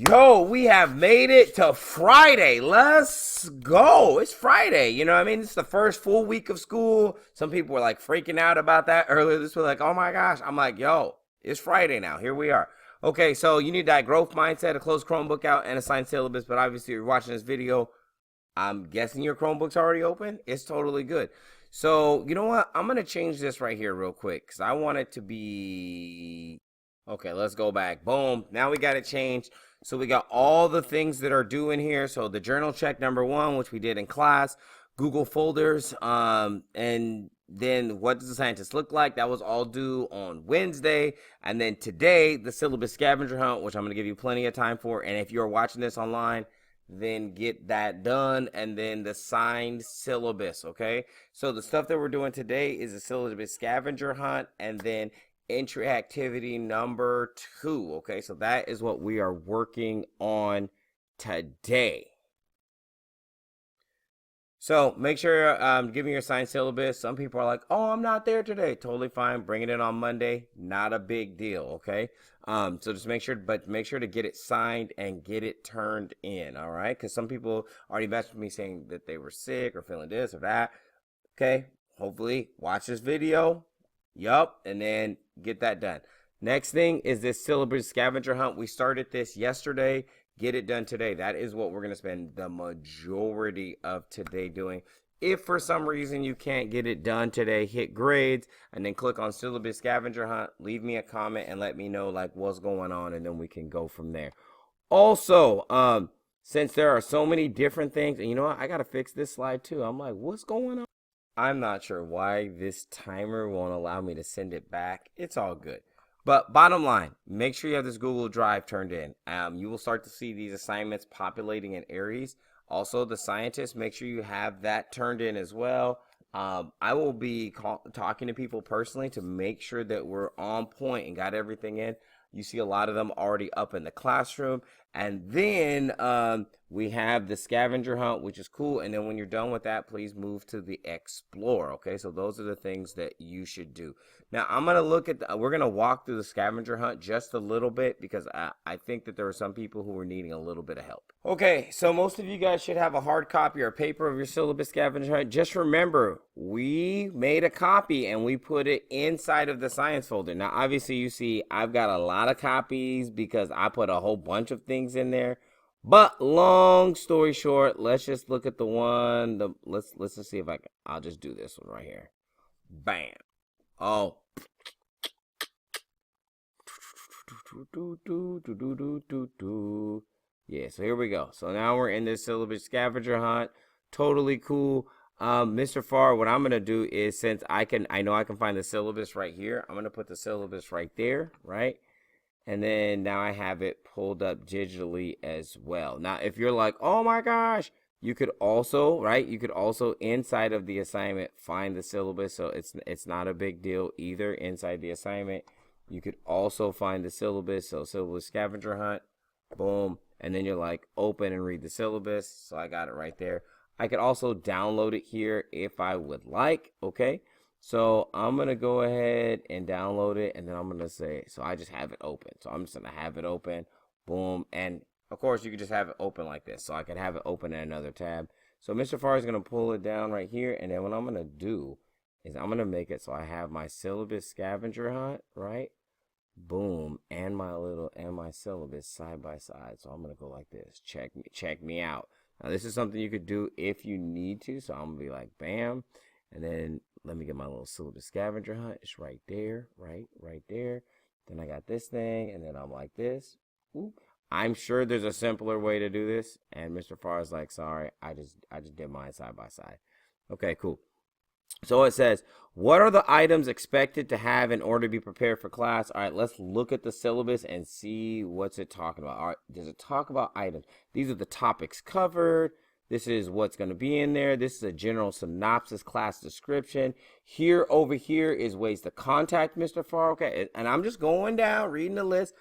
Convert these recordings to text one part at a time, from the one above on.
Yo, we have made it to Friday. Let's go. It's Friday. You know what I mean? It's the first full week of school. Some people were like freaking out about that earlier this week. Like, oh my gosh. I'm like, yo, it's Friday now. Here we are. Okay, so you need that growth mindset, a closed Chromebook out, and a signed syllabus. But obviously, you're watching this video. I'm guessing your Chromebook's already open. It's totally good. So, you know what? I'm going to change this right here real quick because I want it to be... Okay, let's go back. Boom. Now we got it changed. So we got all the things that are due in here. So the journal check number 1, which we did in class, Google folders, and then what does the scientist look like? That was all due on Wednesday. And then today, the syllabus scavenger hunt, which I'm going to give you plenty of time for. And if you're watching this online, then get that done. And then the signed syllabus, okay? So the stuff that we're doing today is a syllabus scavenger hunt, and then entry activity number 2. Okay, so that is what we are working on today. So make sure give me your signed syllabus. Some people are like, oh, I'm not there today. Totally fine. Bring it in on Monday. Not a big deal. Okay. So just make sure to get it signed and get it turned in. All right. Because some people already messaged me saying that they were sick or feeling this or that. Okay. Hopefully watch this video. Yup. And then get that done. Next thing is this syllabus scavenger hunt. We started this yesterday. Get it done today. That is what we're going to spend the majority of today doing. If for some reason you can't get it done today, hit grades and then click on syllabus scavenger hunt. Leave me a comment and let me know like what's going on, and then we can go from there. Also, since there are so many different things, and you know what, I got to fix this slide too. I'm like, what's going on? I'm not sure why this timer won't allow me to send it back. It's all good. But bottom line, make sure you have this Google Drive turned in. You will start to see these assignments populating in Aries. Also, the scientists, make sure you have that turned in as well. I will be talking to people personally to make sure that we're on point and got everything in. You see a lot of them already up in the classroom. And then we have the scavenger hunt, which is cool. And then when you're done with that, please move to the explore. Okay, so those are the things that you should do. Now, I'm going to look at, we're going to walk through the scavenger hunt just a little bit because I think that there are some people who are needing a little bit of help. Okay, so most of you guys should have a hard copy or paper of your syllabus scavenger hunt. Just remember, we made a copy and we put it inside of the science folder. Now, obviously, you see, I've got a lot of copies because I put a whole bunch of things in there. But long story short, let's just look at the one. Let's just see if I'll just do this one right here. Bam. Oh. Yeah, so here we go. So now we're in this syllabus scavenger hunt. Totally cool. Mr. Farr, what I'm gonna do is, since I know I can find the syllabus right here, I'm gonna put the syllabus right there, right? And then now I have it pulled up digitally as well. Now, if you're like, oh my gosh, you could also, right? You could also inside of the assignment find the syllabus. So it's not a big deal either. Inside the assignment, you could also find the syllabus. So syllabus scavenger hunt, boom. And then you're like, open and read the syllabus. So I got it right there. I could also download it here if I would like, okay? So I'm going to go ahead and download it, and then I'm going to say, so I just have it open. So I'm just going to have it open, boom. And of course, you could just have it open like this. So I could have it open in another tab. So Mr. Farr is going to pull it down right here. And then what I'm going to do is I'm going to make it so I have my syllabus scavenger hunt, right? Boom. And my syllabus side by side. So I'm going to go like this. Check me out. Now, this is something you could do if you need to. So I'm going to be like, bam. And then let me get my little syllabus scavenger hunt. It's right there, right there. Then I got this thing, and then I'm like this. Ooh. I'm sure there's a simpler way to do this. And Mr. Farr is like, sorry, I just did mine side by side. Okay, cool. So it says, what are the items expected to have in order to be prepared for class? All right, let's look at the syllabus and see what's it talking about. All right, does it talk about items? These are the topics covered. This is what's going to be in there. This is a general synopsis, class description. Here, over here is ways to contact Mr. Farr. Okay, and I'm just going down, reading the list.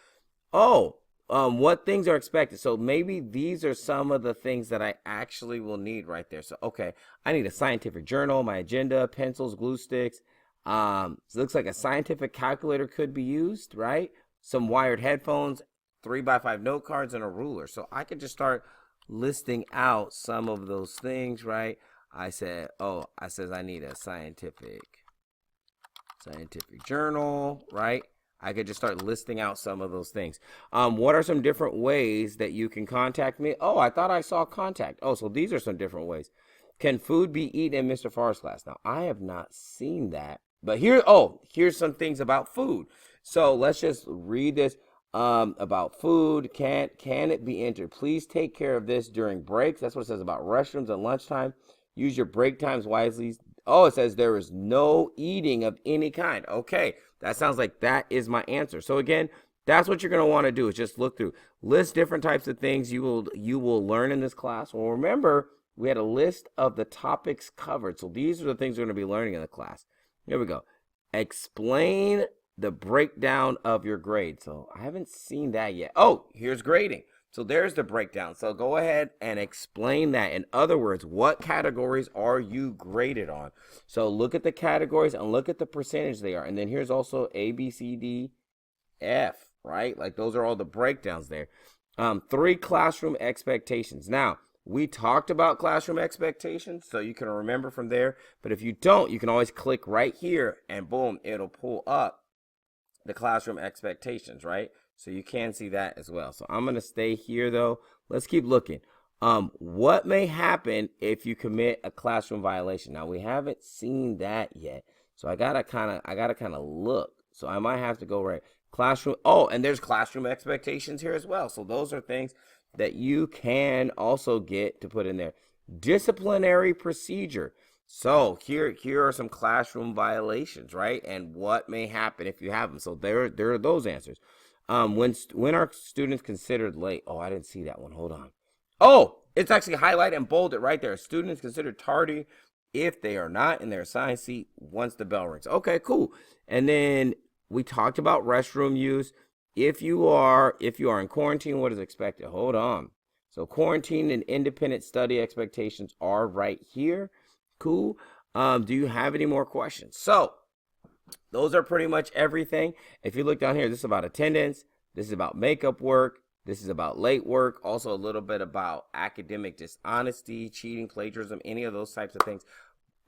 Oh, what things are expected. So maybe these are some of the things that I actually will need right there. So, okay, I need a scientific journal, my agenda, pencils, glue sticks. So it looks like a scientific calculator could be used, right? Some wired headphones, 3x5 note cards, and a ruler. So I could just start listing out some of those things, right? I said, oh, I need a scientific journal, right? I could just start listing out some of those things. What are some different ways that you can contact me? Oh, I thought I saw contact. Oh, so these are some different ways. Can food be eaten in Mr. Farr's class? Now, I have not seen that. But here's some things about food. So let's just read this about food. Can it be entered? Please take care of this during breaks. That's what it says about restrooms and lunchtime. Use your break times wisely. Oh, it says there is no eating of any kind. Okay, that sounds like that is my answer. So again, that's what you're going to want to do is just look through. List different types of things you will learn in this class. Well, remember, we had a list of the topics covered. So these are the things we're going to be learning in the class. Here we go. Explain the breakdown of your grade. So I haven't seen that yet. Oh, here's grading. So there's the breakdown. So go ahead and explain that. In other words, what categories are you graded on? So look at the categories and look at the percentage they are. And then here's also A, B, C, D, F, right? Like those are all the breakdowns there. 3 classroom expectations. Now, we talked about classroom expectations, so you can remember from there. But if you don't, you can always click right here and boom, it'll pull up the classroom expectations, right? So you can see that as well. So I'm going to stay here though. Let's keep looking. What may happen if you commit a classroom violation? Now we haven't seen that yet. So I gotta kind of look. So I might have to go right classroom. Oh, and there's classroom expectations here as well. So those are things that you can also get to put in there. Disciplinary procedure. So here are some classroom violations, right? And what may happen if you have them. So there are those answers. When are students considered late? Oh, I didn't see that one. Hold on. Oh, it's actually highlighted and bolded right there. Students considered tardy if they are not in their assigned seat once the bell rings. Okay, cool. And then we talked about restroom use. If you are in quarantine, what is expected? Hold on. So quarantine and independent study expectations are right here. Cool. Do you have any more questions? So those are pretty much everything. If you look down here, this is about attendance. This is about makeup work. This is about late work. Also a little bit about academic dishonesty, cheating, plagiarism, any of those types of things.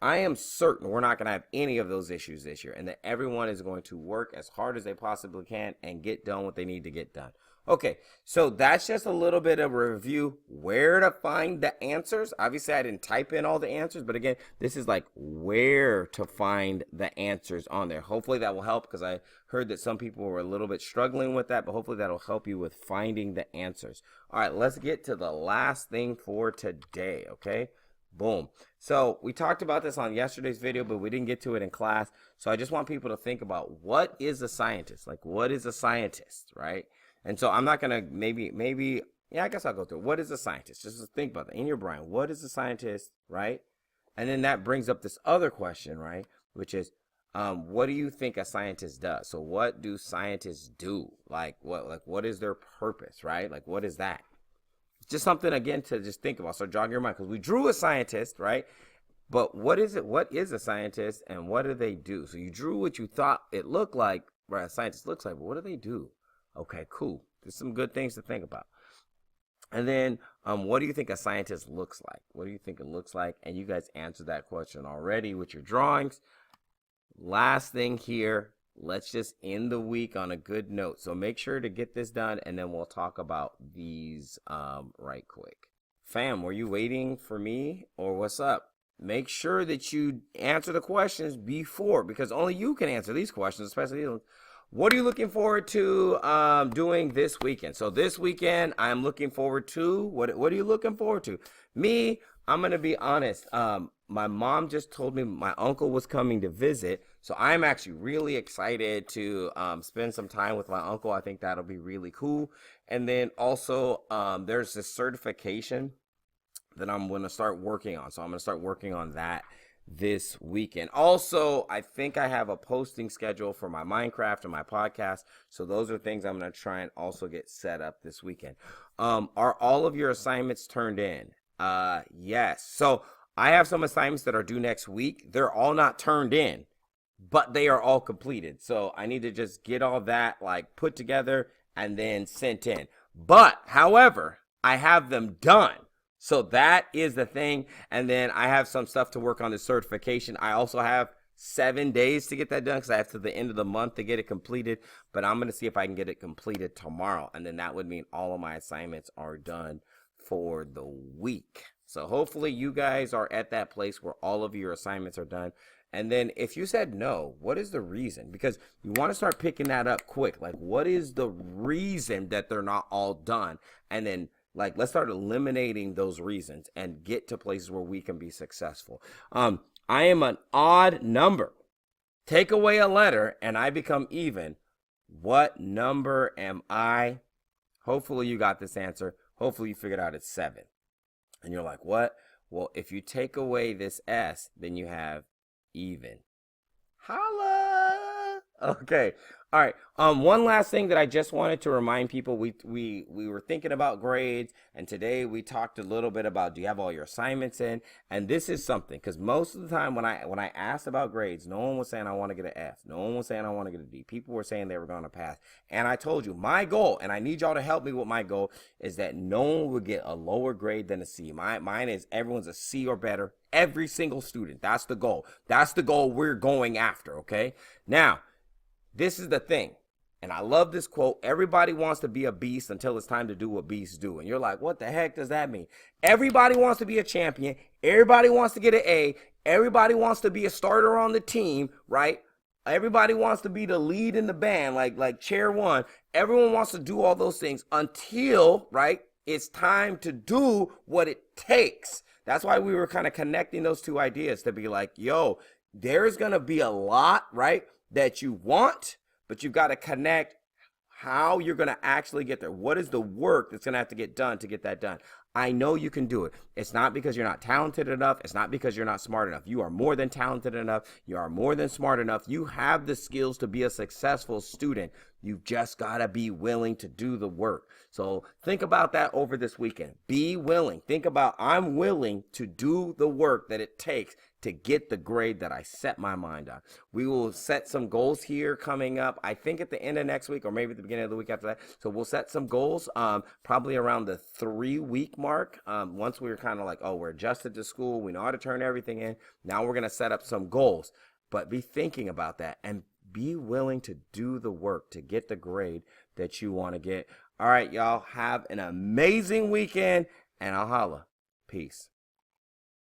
I am certain we're not going to have any of those issues this year and that everyone is going to work as hard as they possibly can and get done what they need to get done. Okay, so that's just a little bit of a review where to find the answers. Obviously, I didn't type in all the answers, but again, this is like where to find the answers on there. Hopefully that will help because I heard that some people were a little bit struggling with that, but hopefully that'll help you with finding the answers. All right, let's get to the last thing for today, okay? Boom. So we talked about this on yesterday's video, but we didn't get to it in class. So I just want people to think about what is a scientist? Like, what is a scientist, right? And so I'm not going to maybe, yeah, I guess I'll go through. What is a scientist? Just think about that in your brain. What is a scientist, right? And then that brings up this other question, right? Which is, what do you think a scientist does? So what do scientists do? Like what is their purpose, right? Like, what is that? Just something, again, to just think about. So jog your mind, because we drew a scientist, right? But what is it? What is a scientist and what do they do? So you drew what you thought it looked like, right? A scientist looks like, but what do they do? Okay, cool. There's some good things to think about. And then, what do you think a scientist looks like? What do you think it looks like? And you guys answered that question already with your drawings. Last thing here, let's just end the week on a good note. So make sure to get this done, and then we'll talk about these right quick. Fam, were you waiting for me, or what's up? Make sure that you answer the questions before, because only you can answer these questions, especially these ones. What are you looking forward to doing this weekend? So this weekend, I'm looking forward to, what are you looking forward to? Me, I'm going to be honest. My mom just told me my uncle was coming to visit. So I'm actually really excited to spend some time with my uncle. I think that'll be really cool. And then also there's this certification that I'm going to start working on. So I'm going to start working on that this weekend. Also, I think I have a posting schedule for my Minecraft and my podcast. So those are things I'm going to try and also get set up this weekend. Are all of your assignments turned in? Yes. So I have some assignments that are due next week. They're all not turned in, but they are all completed. So I need to just get all that like put together and then sent in. But, however, I have them done. So that is the thing. And then I have some stuff to work on the certification. I also have 7 days to get that done because I have to the end of the month to get it completed. But I'm going to see if I can get it completed tomorrow. And then that would mean all of my assignments are done for the week. So hopefully you guys are at that place where all of your assignments are done. And then if you said no, what is the reason? Because you want to start picking that up quick. Like, what is the reason that they're not all done? And then, like, let's start eliminating those reasons and get to places where we can be successful. I am an odd number. Take away a letter and I become even. What number am I? Hopefully you got this answer. Hopefully you figured out it's 7. And you're like, what? Well, if you take away this S, then you have even. Holla! Okay. All right. One last thing that I just wanted to remind people, we were thinking about grades, and today we talked a little bit about, do you have all your assignments in? And this is something, because most of the time when I asked about grades, no one was saying I want to get an F. No one was saying I want to get a D. People were saying they were going to pass. And I told you, my goal, and I need y'all to help me with my goal, is that no one would get a lower grade than a C. Mine is everyone's a C or better. Every single student. That's the goal. That's the goal we're going after, okay? Now, this is the thing, and I love this quote. Everybody wants to be a beast until it's time to do what beasts do. And you're like, what the heck does that mean? Everybody wants to be a champion. Everybody wants to get an A. Everybody wants to be a starter on the team, right? Everybody wants to be the lead in the band, like chair one. Everyone wants to do all those things until, right, it's time to do what it takes. That's why we were kind of connecting those two ideas to be like, yo, there's going to be a lot, right, that you want, but you've got to connect how you're going to actually get there. What is the work that's going to have to get done to get that done? I know you can do it. It's not because you're not talented enough. It's not because you're not smart enough. You are more than talented enough. You are more than smart enough. You have the skills to be a successful student. You've just got to be willing to do the work. So think about that over this weekend. Be willing. Think about, I'm willing to do the work that it takes to get the grade that I set my mind on. We will set some goals here coming up, I think at the end of next week or maybe at the beginning of the week after that. So we'll set some goals probably around the 3-week mark. Once we're kind of like, oh, we're adjusted to school. We know how to turn everything in. Now we're going to set up some goals. But be thinking about that and be willing to do the work to get the grade that you want to get. All right, y'all, have an amazing weekend, and I'll holla. Peace.